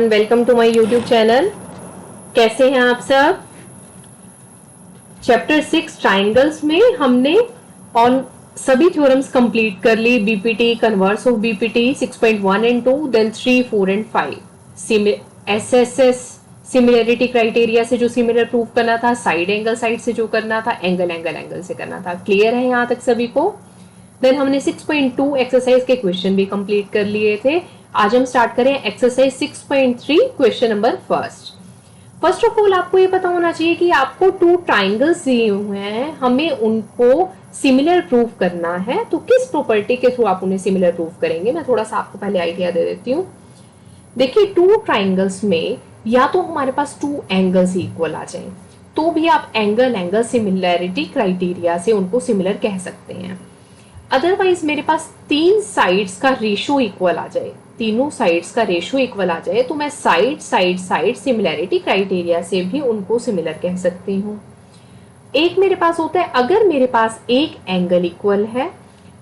Everyone, welcome to my YouTube channel. कैसे हैं आप सब। चैप्टर 6 ट्राइंगल्स में हमने ऑन सभी थ्योरम्स कंप्लीट कर ली। BPT, converse of BPT 6.1 and 2, then 3, 4 and 5। SSS similarity criteria से जो सिमिलर प्रूव करना था, साइड एंगल साइड से जो करना था, एंगल एंगल एंगल से करना था। क्लियर है यहाँ तक सभी को। देन हमने 6.2 एक्सरसाइज के क्वेश्चन भी कंप्लीट कर लिए थे। आज हम स्टार्ट करें exercise 6.3 question number first of all आपको ये पता होना चाहिए कि आपको टू ट्राइंगल्स दिए हुए हैं, हमें उनको सिमिलर प्रूव करना है। तो किस प्रॉपर्टी के थ्रू आप उन्हें सिमिलर प्रूव करेंगे, मैं थोड़ा सा आपको पहले आइडिया दे देती हूँ। देखिए, टू ट्राइंगल्स में या तो हमारे पास टू एंगल्स इक्वल आ जाए, तो भी आप एंगल एंगल सिमिलैरिटी क्राइटेरिया से उनको सिमिलर कह सकते हैं। अदरवाइज मेरे पास तीन साइड्स का रेशो इक्वल आ जाए, तीनों साइड्स का रेशो इक्वल आ जाए, तो मैं side side side similarity criteria से भी उनको सिमिलर कह सकती हूँ। एक मेरे पास होता है, अगर मेरे पास एक एंगल इक्वल है,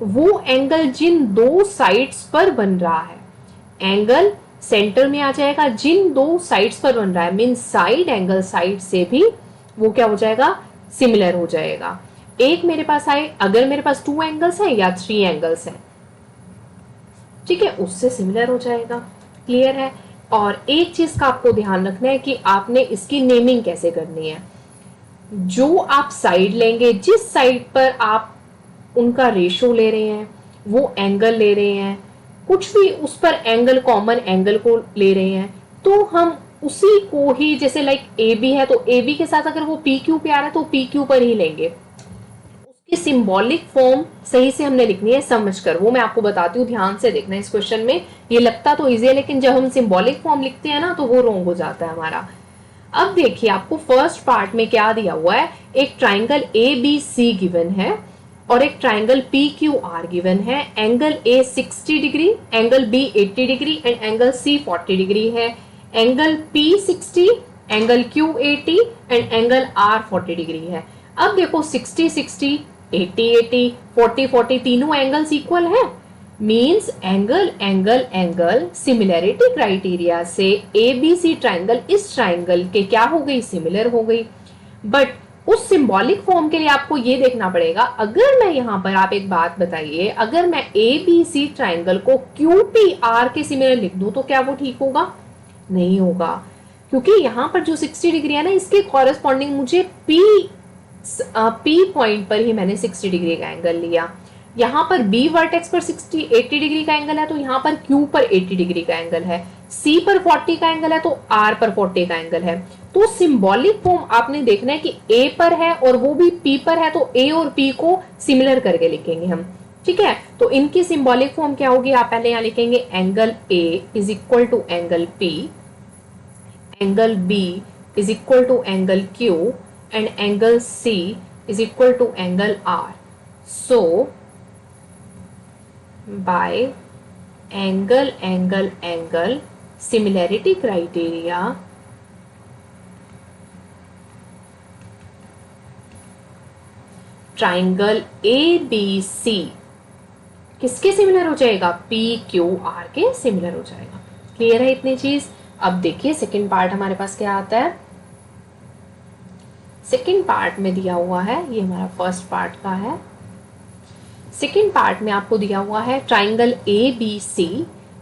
वो एंगल जिन दो साइड्स पर बन रहा है, एंगल सेंटर में आ जाएगा, जिन दो साइड्स पर बन रहा है, मीन साइड एंगल साइड से भी वो क्या हो जाएगा, सिमिलर हो जाएगा। एक मेरे पास आए, अगर मेरे पास टू एंगल्स है या थ्री एंगल्स है, ठीक है, उससे सिमिलर हो जाएगा। क्लियर है। और एक चीज का आपको ध्यान रखना है कि आपने इसकी नेमिंग कैसे करनी है। जो आप साइड लेंगे, जिस साइड पर आप उनका रेशो ले रहे हैं, वो एंगल ले रहे हैं, कुछ भी उस पर एंगल, कॉमन एंगल को ले रहे हैं, तो हम उसी को ही, जैसे लाइक ए बी है तो ए बी के साथ अगर वो पी क्यू पे आ रहा है तो पी क्यू पर ही लेंगे। उसकी सिंबॉलिक फॉर्म सही से हमने लिखनी है समझकर, वो मैं आपको बताती हूँ, ध्यान से देखना इस क्वेश्चन में। ये लगता तो इजी है, लेकिन जब हम सिंबॉलिक फॉर्म लिखते हैं ना तो वो रॉन्ग हो जाता है हमारा। अब देखिए, आपको फर्स्ट पार्ट में क्या दिया हुआ है, एक triangle A B C given है और एक triangle P Q R given है। Angle A 60 degree, angle B 80 degree and angle C 40 degree है। Angle P 60, angle Q 80 and angle R 40 degree है। अब देखो, 60 60, 80 80, 40 40, तीनों एंगल्स इक्वल है, means angle angle angle similarity criteria से ए B C triangle इस triangle के क्या हो गई, सिमिलर हो गई। बट उस सिंबॉलिक फॉर्म के लिए आपको ये देखना पड़ेगा, अगर मैं यहां पर, आप एक बात बताइए, अगर मैं ए बी सी ट्राइंगल को क्यू पी आर के सिमिलर लिख दूं तो क्या वो ठीक होगा? नहीं होगा, क्योंकि यहां पर जो 60 डिग्री है ना, इसके कॉरेस्पॉन्डिंग मुझे पी पॉइंट पर ही मैंने 60 डिग्री का एंगल लिया। यहाँ पर बी वर्टेक्स पर 80 डिग्री का एंगल है, तो यहाँ पर क्यू पर 80 डिग्री का एंगल है। सी पर 40 का एंगल है तो आर पर 40 का एंगल है। तो सिंबॉलिक फॉर्म आपने देखना है कि ए पर है और वो भी पी पर है, तो ए और पी को सिमिलर करके लिखेंगे हम। ठीक है, तो इनकी सिंबॉलिक फॉर्म क्या होगी, आप पहले यहाँ लिखेंगे angle A is equal to angle P, angle B is equal to angle Q and angle C is equal to angle R. So by angle angle angle similarity criteria, triangle ABC किसके similar हो जाएगा, PQR के similar हो जाएगा। Clear है इतनी चीज। अब देखिए सेकंड पार्ट हमारे पास क्या आता है। सेकेंड पार्ट में दिया हुआ है, ये हमारा फर्स्ट पार्ट का है। सेकेंड पार्ट में आपको दिया हुआ है triangle A B C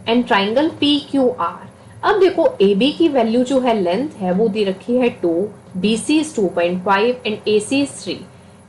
and triangle P Q R. अब देखो, ए बी की वैल्यू जो है, लेंथ है, वो दी रखी है 2, B C is 2.5 and A C is 3।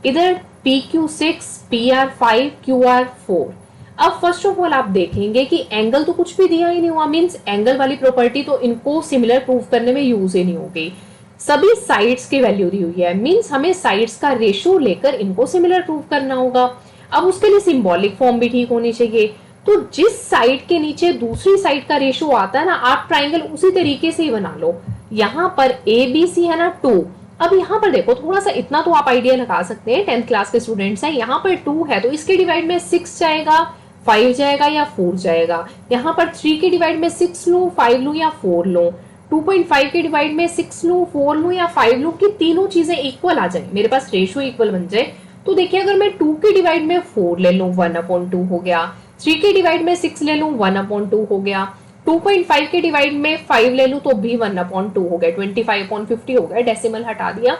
इधर P Q 6, P R 5, Q R 4। अब फर्स्ट ऑफ ऑल आप देखेंगे कि एंगल तो कुछ भी दिया ही नहीं हुआ, मीन्स एंगल वाली प्रॉपर्टी तो इनको सिमिलर प्रूव करने में यूज ही नहीं हो गई। सभी साइड्स की वैल्यू दी हुई है, मींस हमें साइड्स का रेशियो लेकर इनको सिमिलर प्रूव करना होगा। अब उसके लिए सिंबॉलिक फॉर्म भी ठीक होनी चाहिए। तो जिस साइड के नीचे दूसरी साइड का रेशियो आता है ना, आप ट्राइंगल उसी तरीके से ही बना लो। यहाँ पर ए बी सी है ना 2, अब यहाँ पर देखो, थोड़ा सा इतना तो आप आइडिया लगा सकते हैं, 10th क्लास के स्टूडेंट्स हैं। यहाँ पर 2 है तो इसके डिवाइड में 6 जाएगा, 5 जाएगा या 4 जाएगा। यहाँ पर 3 के डिवाइड में 6 लूं, 5 लूं या 4 लूं, 2.5 के डिवाइड में 6 लूं, 4 लूं या 5 लूं, कि तीनों चीजें इक्वल आ जाए, मेरे पास रेशियो इक्वल बन जाए। तो देखिए, अगर मैं 2 के डिवाइड में 4 ले लूं 1/2 हो गया, 3 के डिवाइड में 6 ले लूं 1/2 हो गया, 2.5 के डिवाइड में 5 ले लूं तो भी 1/2 हो गया, 25/50 हो गया, डेसिमल हटा दिया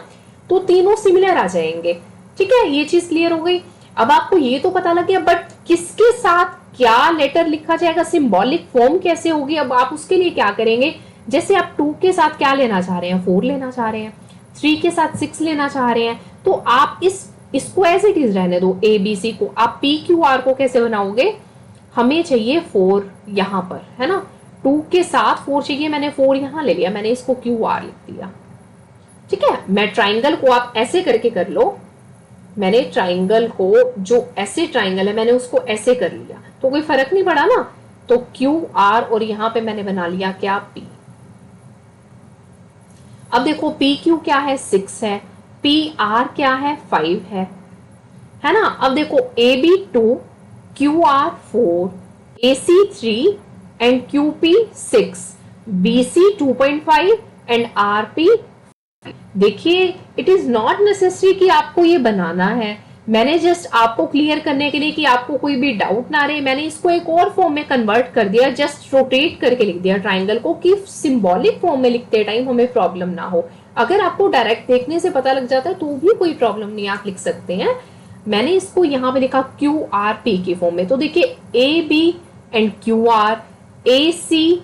तो तीनों सिमिलर आ जाएंगे। ठीक है, ये चीज क्लियर हो गई। अब आपको ये तो पता लग गया, बट किसके साथ क्या लेटर लिखा जाएगा, सिंबॉलिक फॉर्म कैसे होगी, अब आप उसके लिए क्या करेंगे, जैसे आप 2 के साथ क्या लेना चाह रहे हैं, 4 लेना चाह रहे हैं, 3 के साथ 6 लेना चाह रहे हैं, तो आप इसको एज इट इज रहने दो, ए बी सी को। आप पी क्यू आर को कैसे बनाओगे, हमें चाहिए 4 यहां पर, है ना, 2 के साथ 4 चाहिए, मैंने 4 यहां ले लिया, मैंने इसको क्यू आर लिख दिया। ठीक है, मैं ट्राइंगल को आप ऐसे करके कर लो, मैंने ट्राइंगल को, जो ऐसे ट्राइंगल है मैंने उसको ऐसे कर लिया, तो कोई फर्क नहीं पड़ा ना, तो क्यू आर और यहां पे मैंने बना लिया क्या, पी। अब देखो पी क्यू क्या है, 6 है, पी आर क्या है, 5 है ना। अब देखो A B 2, Q R 4, A C 3 and Q P 6, B C 2.5 and R P. देखिए इट इज नॉट नेसेसरी कि आपको ये बनाना है, मैंने जस्ट आपको क्लियर करने के लिए कि आपको कोई भी डाउट ना रहे, मैंने इसको एक और फॉर्म में कन्वर्ट कर दिया, जस्ट रोटेट करके लिख दिया ट्राइंगल को, कि सिंबॉलिक फॉर्म में लिखते टाइम हमें प्रॉब्लम ना हो। अगर आपको डायरेक्ट देखने से पता लग जाता है तो भी कोई प्रॉब्लम नहीं, आप लिख सकते हैं। मैंने इसको यहां पे लिखा क्यू आर पी की फॉर्म में, तो देखिए A B and Q R, A C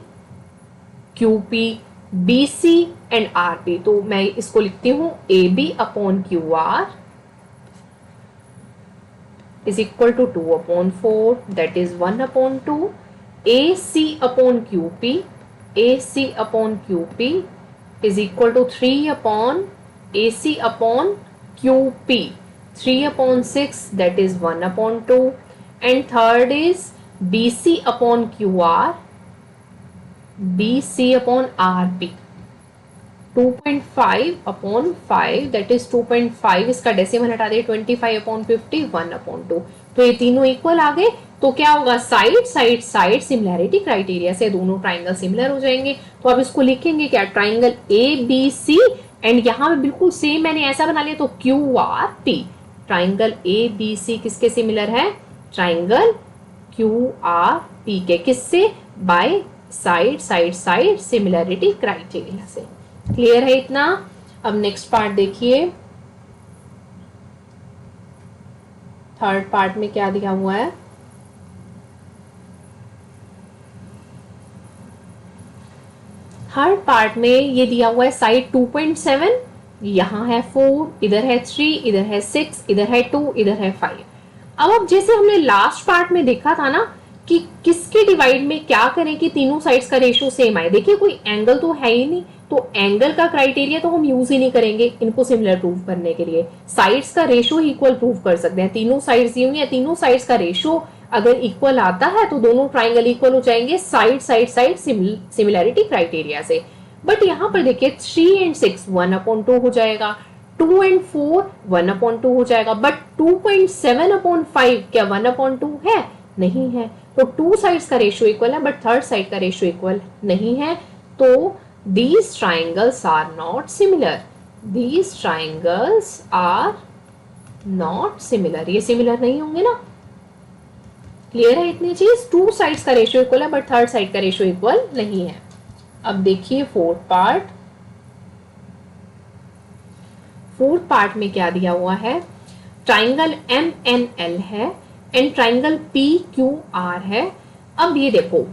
Q P, B C and R P. तो मैं इसको लिखती हूं A B upon Q R is equal to 2/4, that is 1/2, AC upon QP, AC upon QP is equal to 3 upon AC upon QP, 3/6, that is 1/2, and third is BC upon QR, BC upon RP, 2.5/5, that is 2.5, इसका decimal हटा दे, 25/50, 1/2, तो ये तीनों equal आ गए। तो क्या होगा, side side side similarity criteria से दोनों ट्राइंगल सिमिलर हो जाएंगे। तो आप इसको लिखेंगे क्या, triangle A B C, and यहां पे बिल्कुल सेम मैंने ऐसा बना लिया, तो Q R P, triangle A B C किसके सिमिलर है, ट्राइंगल क्यू आर पी के, किससे, by side side side similarity criteria से। क्लियर है इतना। अब नेक्स्ट पार्ट देखिए, थर्ड पार्ट में क्या दिया हुआ है, थर्ड पार्ट में ये दिया हुआ है साइड 2.7, यहां है 4, इधर है 3, इधर है 6, इधर है 2, इधर है 5। अब जैसे हमने लास्ट पार्ट में देखा था ना कि किसके डिवाइड में क्या करें कि तीनों साइड्स का रेशियो सेम आए, देखिए कोई एंगल तो है ही नहीं, तो एंगल का क्राइटेरिया तो हम यूज ही नहीं करेंगे इनको सिमिलर प्रूव करने के लिए, साइड्स का रेशियो इक्वल प्रूव कर सकते हैं। तीनों साइड्स दी हुई है, तीनों साइड्स का रेशियो अगर इक्वल आता है तो दोनों ट्राइंगल इक्वल हो जाएंगे side side side similarity criteria से। बट यहाँ पर देखिए 3 एंड 6 1/2 हो जाएगा, 2 एंड 4 1/2 हो जाएगा, बट 2.7/5 क्या 1/2 है, नहीं है। तो 2 साइड्स का रेशियो इक्वल है, बट थर्ड साइड का रेशियो इक्वल नहीं है, तो these triangles are not similar, these triangles are not similar, ये सिमिलर नहीं होंगे ना। क्लियर है इतनी चीज, 2 साइड्स का रेशियो इक्वल है, बट थर्ड साइड का रेशियो इक्वल नहीं है। अब देखिए फोर्थ पार्ट, फोर्थ पार्ट में क्या दिया हुआ है, ट्राइंगल एम एन एल है and triangle P Q are है। अब ये देखो,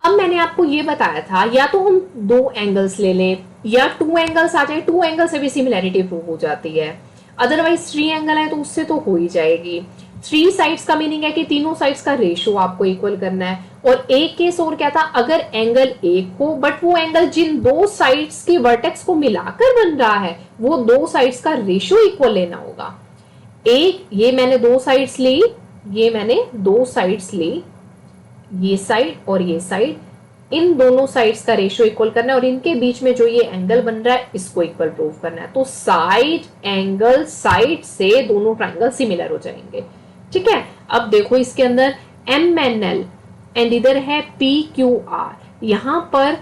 अब मैंने आपको ये बताया था या तो हम 2 एंगल्स ले लें या 2 एंगल्स आ जाए, 2 एंगल से भी सिमिलैरिटी प्रूव हो जाती है, अदरवाइज 3 एंगल है तो उससे तो हो ही जाएगी। 3 साइड्स का मीनिंग है कि तीनों साइड्स का रेशियो आपको इक्वल करना है। और एक केस और क्या था, अगर एंगल एक हो बट वो एंगल जिन 2 साइड्स के वर्टेक्स को मिलाकर बन रहा है वो 2 साइड्स का रेशियो इक्वल लेना होगा। एक ये मैंने 2 साइड्स ली, ये मैंने 2 साइड्स ली, ये साइड और ये साइड, इन दोनों साइड्स का रेशियो इक्वल करना है और इनके बीच में जो ये एंगल बन रहा है इसको इक्वल प्रूव करना है। तो साइड एंगल साइड से दोनों ट्राइंगल सिमिलर हो जाएंगे। ठीक है, अब देखो इसके अंदर एम एन एल एंड इधर है पी क्यू आर, यहां पर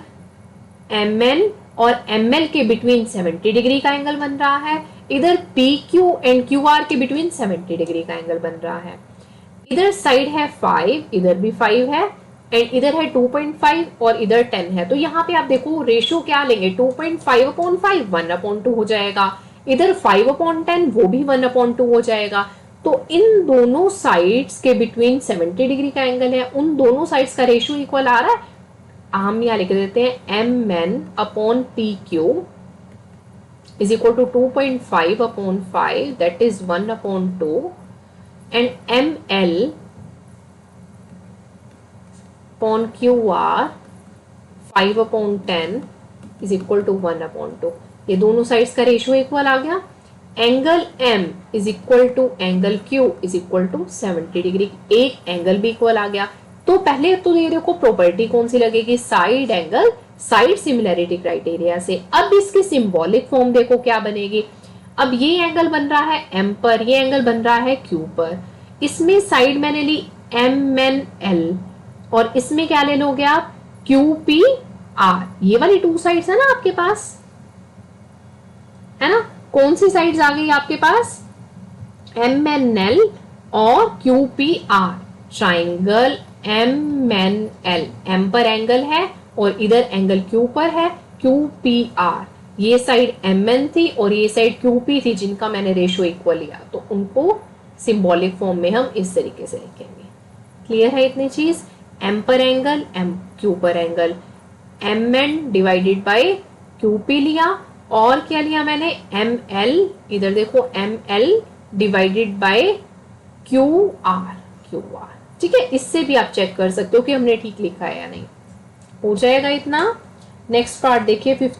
एम एन और एम एल के बिटवीन 70 डिग्री का एंगल बन रहा है, इधर P Q and Q are के बिटवीन 70 डिग्री का एंगल बन रहा है। इधर साइड है 5, इधर भी 5 है, एंड इधर है 2.5 और इधर 10 है, तो यहाँ पे आप देखो रेशियो क्या लेंगे, 2.5/5 1/2 हो जाएगा, इधर 5/10 वो भी 1/2 हो जाएगा। तो इन दोनों साइड्स के बिटवीन 70 डिग्री का एंगल है, उन दोनों साइड्स का रेशियो इक्वल आ रहा है। हम यहाँ लिख देते हैं mn/pq is equal to 2.5/5 that is 1/2 and ml/QR 5/10 is equal to 1/2। ये दोनों साइड्स का रेशियो इक्वल आ गया। Angle M is equal to angle Q is equal to 70 degree, एक एंगल भी इक्वल आ गया। तो पहले तो ये देखो प्रॉपर्टी कौन सी लगेगी, side angle side similarity criteria से। अब इसकी सिंबॉलिक फॉर्म देखो क्या बनेगी। अब ये एंगल बन रहा है M पर, ये एंगल बन रहा है Q पर, इसमें साइड मैंने ली MNL और इसमें क्या ले लोगे आप, QPR। ये वाली टू साइड्स है ना आपके पास, है ना। कौन सी साइड्स आ गई आपके पास, MNL और QPR। ट्राइंगल MNL, M पर एंगल है और इधर एंगल Q पर है, QPR। ये साइड MN थी और ये साइड QP थी जिनका मैंने रेशियो इक्वल लिया, तो उनको सिंबॉलिक फॉर्म में हम इस तरीके से लिखेंगे। क्लियर है इतनी चीज, M पर एंगल, Q पर angle, MN divided by QP लिया और क्या लिया मैंने, ML, इधर देखो ML डिवाइडेड बाय QR। ठीक है, इससे भी आप चेक कर सकते हो कि हमने ठीक लिखा है या नहीं। हो जाएगा इतना। नेक्स्ट पार्ट देखिए, फिफ्थ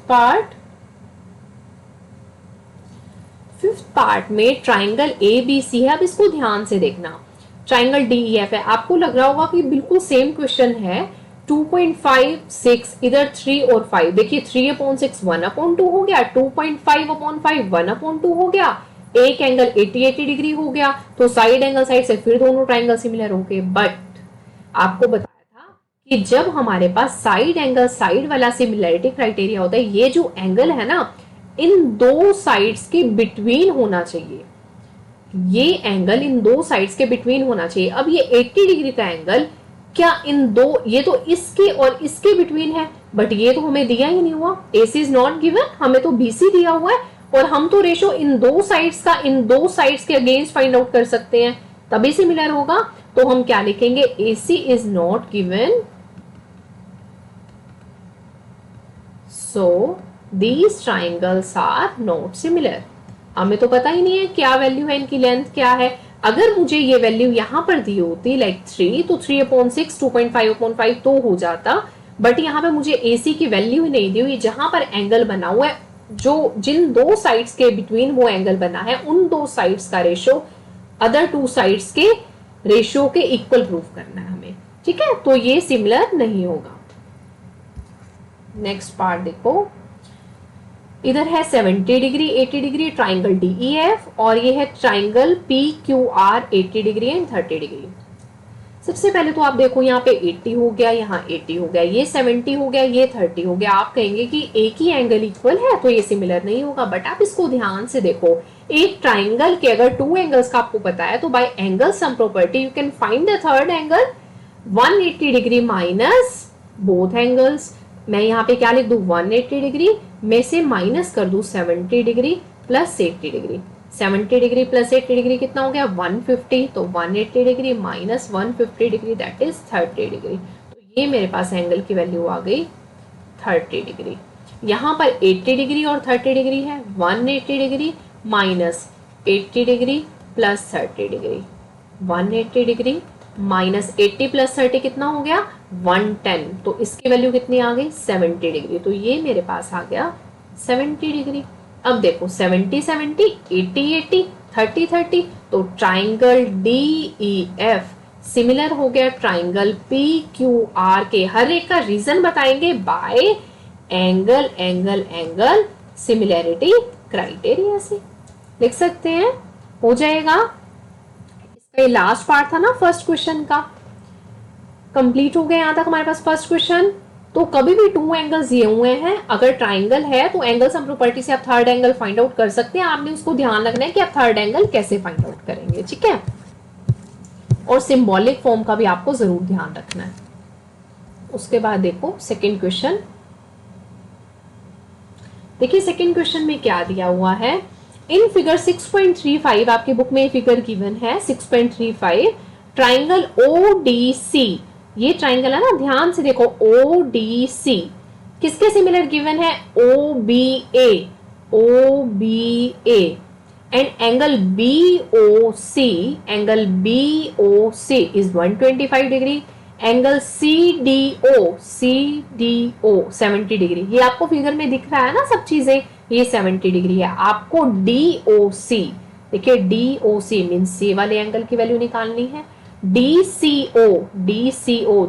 पार्ट में ट्राइंगल ABC है। अब इसको ध्यान से देखना, ट्राइंगल DEF है। आपको लग रहा होगा कि बिल्कुल सेम क्वेश्चन है, 2.5 6, इधर 3 और 5। देखिए 3/6 1/2 हो गया, 2.5/5 1/2 हो गया, एक एंगल 80 डिग्री हो गया, तो साइड एंगल साइड से फिर दोनों ट्राइंगल सिमिलर हो गए। बट आपको बताया था कि जब हमारे पास साइड एंगल साइड वाला सिमिलैरिटी क्राइटेरिया होता है, ये जो एंगल है ना, इन दो साइड्स के बिटवीन होना चाहिए। ये एंगल इन दो साइड्स के बिटवीन होना चाहिए। अब ये 80 डिग्री का एंगल क्या इन दो, ये तो इसके और इसके बिटवीन है, बट ये तो हमें दिया ही नहीं हुआ, AC इज नॉट गिवन, हमें तो BC दिया हुआ है और हम तो रेशो इन दो साइड्स का इन दो साइड्स के अगेंस्ट फाइंड आउट कर सकते हैं, तभी सिमिलर होगा। तो हम क्या लिखेंगे, AC is not given, so these triangles are not similar. हमें तो पता ही नहीं है क्या वैल्यू है इनकी, लेंथ क्या है। अगर मुझे ये वैल्यू यहां पर दी होती लाइक 3, तो 3/6 2.5/5 तो हो जाता, बट यहाँ पे मुझे AC की वैल्यू ही नहीं दी हुई। जहां पर एंगल बना हुआ है, जो जिन दो साइड्स के बिटवीन वो एंगल बना है, उन दो साइड्स का रेशियो अदर टू साइड्स के रेशियो के इक्वल प्रूव करना है हमें। ठीक है, तो ये सिमिलर नहीं होगा। नेक्स्ट पार्ट देखो, इधर है 70 डिग्री 80 डिग्री ट्राइंगल DEF और ये है triangle PQR 80 degree and 30 degree. सबसे पहले तो आप देखो यहाँ पे 80 हो गया, यहाँ 80 हो गया, ये 70 हो गया, ये 30 हो गया। आप कहेंगे कि एक ही एंगल इक्वल है तो ये सिमिलर नहीं होगा, बट आप इसको ध्यान से देखो। एक ट्राइंगल के अगर टू एंगल्स का आपको पता है, तो bye angle sum property you can find the third angle 180 degree minus both angles. मैं यहाँ पे क्या लिख दूं, 180 डिग्री में से माइनस कर दूं 70 degree plus 80 degree. 70 degree plus 80 degree कितना हो गया, 150। तो 180 degree minus 150 degree that is 30 degree. तो ये मेरे पास एंगल की वैल्यू आ गई 30 डिग्री। यहाँ पर 80 डिग्री और 30 डिग्री है, 180 degree minus 80 degree plus 30 degree. 180 degree minus 80 plus 30 कितना हो गया, 110। तो इसकी वैल्यू कितनी आ गई, 70 डिग्री। तो ये मेरे पास आ गया 70 डिग्री। अब देखो 70 70, 80 80, 30 30, तो ट्राइंगल DEF सिमिलर हो गया ट्राइंगल PQR के। हर एक का रीजन बताएंगे bye angle angle angle similarity criteria से। लिख सकते हैं, हो जाएगा। ये लास्ट पार्ट था ना फर्स्ट क्वेश्चन का, कंप्लीट हो गया यहाँ तक हमारे पास फर्स्ट क्वेश्चन। तो कभी भी टू एंगल्स दिए हुए हैं, अगर ट्राइंगल है तो एंगल सम प्रॉपर्टी से आप थर्ड एंगल फाइंड आउट कर सकते हैं। आपने उसको ध्यान रखना है कि आप थर्ड एंगल कैसे फाइंड आउट करेंगे, ठीक है। और सिंबॉलिक फॉर्म का भी आपको जरूर ध्यान रखना है। उसके बाद देखो सेकंड क्वेश्चन। देखिए सेकंड क्वेश्चन में क्या दिया हुआ है। इन फिगर 6.35 आपकी बुक में फिगर गिवन है 6.35, ट्राइंगल ODC, ये ट्राइंगल है ना, ध्यान से देखो, ODC किसके सिमिलर गिवन है, OBA, OBA and angle BOC, angle BOC is 125 degree, angle CDO 70 degree, ये आपको फिगर में दिख रहा है ना सब चीजें, ये 70 डिग्री है। आपको DOC, देखिए DOC मीन्स ये वाले एंगल की वैल्यू निकालनी है। DCO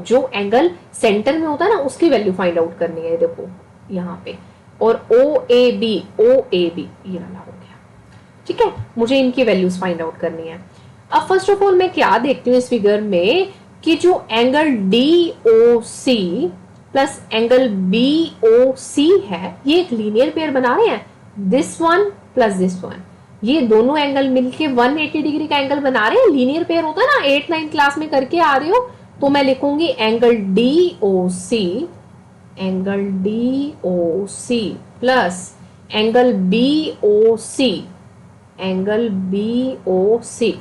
जो एंगल सेंटर में होता है ना उसकी वैल्यू फाइंड आउट करनी है, देखो यहाँ पे। और OAB ये वाला हो गया, ठीक है, मुझे इनकी वैल्यूज फाइंड आउट करनी है। अब फर्स्ट ऑफ ऑल मैं क्या देखती हूँ इस फिगर में कि जो angle DOC plus angle BOC है ये एक लीनियर पेयर बना रहे हैं, this one plus this one, ये दोनों एंगल मिलके 180 डिग्री का एंगल बना रहे हैं। लीनियर पेयर होता है ना, 8-9 क्लास में करके आ रहे हो, तो मैं लिखूंगी angle DOC plus angle BOC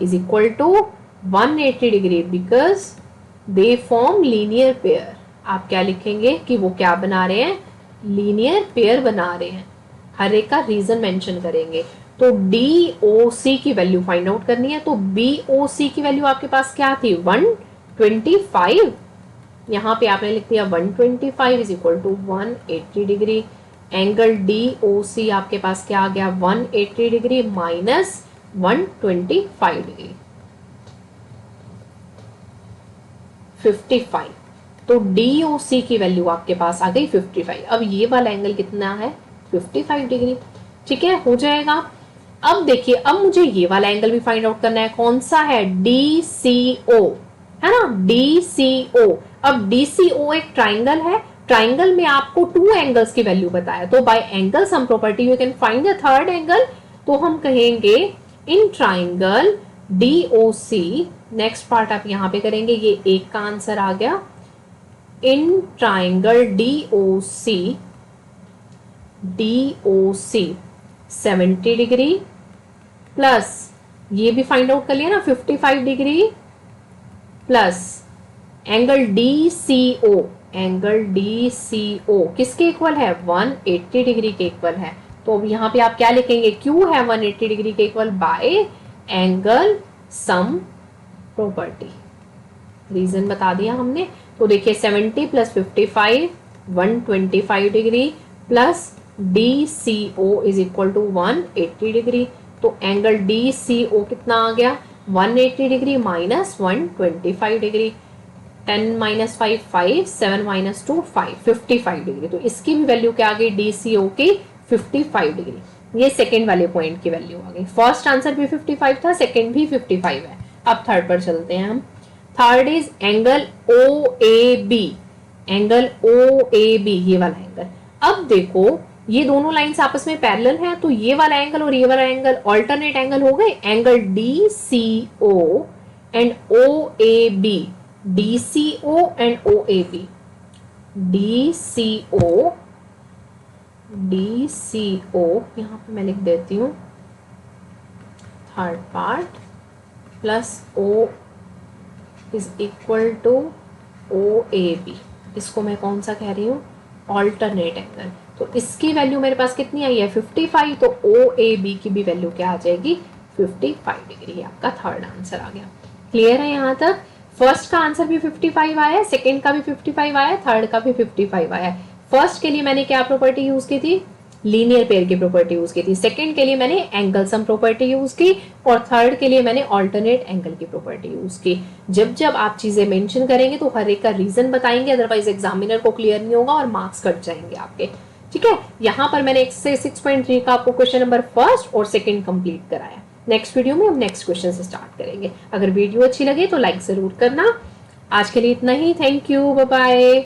is equal to 180 degree because they form linear pair. आप क्या लिखेंगे कि वो क्या बना रहे हैं, लीनियर पेयर बना रहे हैं। हर एक का रीजन मेंशन करेंगे। तो DOC की वैल्यू फाइंड आउट करनी है, तो BOC की वैल्यू आपके पास क्या थी, 125, यहाँ पे आपने लिख दिया 125 is equal to 180 degree. Angle DOC आपके पास क्या आ गया, 180 डिग्री माइनस 125 डिग्री, 55। तो DOC की वैल्यू आपके पास आ गई 55। अब ये वाला एंगल कितना है, 55 डिग्री, ठीक है, हो जाएगा। अब देखिए, अब मुझे ये वाला एंगल भी फाइंड आउट करना है, कौन सा है, DCO, है ना, DCO। अब DCO एक ट्राइंगल है, ट्राइंगल में आपको 2 एंगल्स की वैल्यू बताया, तो bye angle sum property you can find the third angle. तो हम कहेंगे in triangle DOC, next part आप यहां पे करेंगे, ये एक का आंसर आ गया। In triangle DOC 70 degree plus ये भी फाइंड आउट कर लिया ना 55 डिग्री प्लस एंगल DCO किसके इक्वल है, 180 डिग्री के इक्वल है। तो अब यहाँ पे आप क्या लिखेंगे, क्यों है 180 डिग्री के equal, by angle sum property, reason बता दिया हमने। तो देखिए 70 plus 55 125 degree plus DCO is equal to 180 degree. तो एंगल DCO कितना आ गया, 180 degree minus 125 degree. 10 minus 5 5, 7 minus 2 5, 55 degree. तो इसकी भी वैल्यू क्या आ गई, DCO की 55 डिग्री। ये सेकेंड वाले पॉइंट की वैल्यू आ गई। फर्स्ट आंसर भी 55 था, सेकेंड भी 55 है। अब थर्ड पर चलते हैं हम। थर्ड इज एंगल OAB, ये वाला एंगल। अब देखो ये दोनों लाइंस आपस में पैरेलल हैं, तो ये वाला एंगल और ये वाला एंगल ऑल्टरनेट एंगल हो गए। Angle DCO and OAB, DCO and OAB, DCO यहाँ पे मैं लिख देती हूँ third part plus O is equal to OAB। इसको मैं कौन सा कह रही हूँ, ऑल्टरनेट एंगल। तो इसकी वैल्यू मेरे पास कितनी आई है, 55। तो OAB की भी वैल्यू क्या आ जाएगी, 55 डिग्री। आपका थर्ड आंसर आ गया। क्लियर है यहाँ तक। फर्स्ट का आंसर भी 55 आया है, सेकेंड का भी 55 आया है, थर्ड का भी 55 आया है। फर्स्ट के लिए मैंने क्या प्रॉपर्टी यूज की थी, लीनियर पेयर की प्रॉपर्टी यूज की थी। सेकंड के लिए मैंने एंगल सम प्रॉपर्टी यूज की, और थर्ड के लिए मैंने ऑल्टरनेट एंगल की प्रॉपर्टी यूज की। जब जब आप चीजें मेंशन करेंगे तो हर एक का रीजन बताएंगे, अदरवाइज एग्जामिनर को क्लियर नहीं होगा और मार्क्स कट जाएंगे आपके। ठीक है, यहाँ पर मैंने 6.3 का आपको क्वेश्चन नंबर फर्स्ट और सेकंड कंप्लीट कराया। नेक्स्ट वीडियो में हम नेक्स्ट क्वेश्चन से स्टार्ट करेंगे। अगर वीडियो अच्छी लगे तो लाइक जरूर करना। आज के लिए इतना ही। Thank you, bye bye.